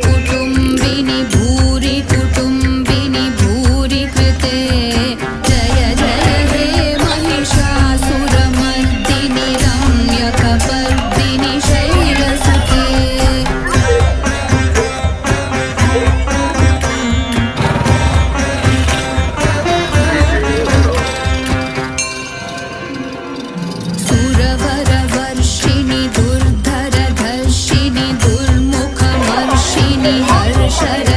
कुटुम्बिनि भूरि कुटुम्बिनि भूरि कृते जय जय हे महिषासुरमर्दिनि रम्यकपर्दिनि शैलसुते सुरवरवर्षिणि दुर्धरधर्षिणि दुर्मुखमर्षिणि हर्षर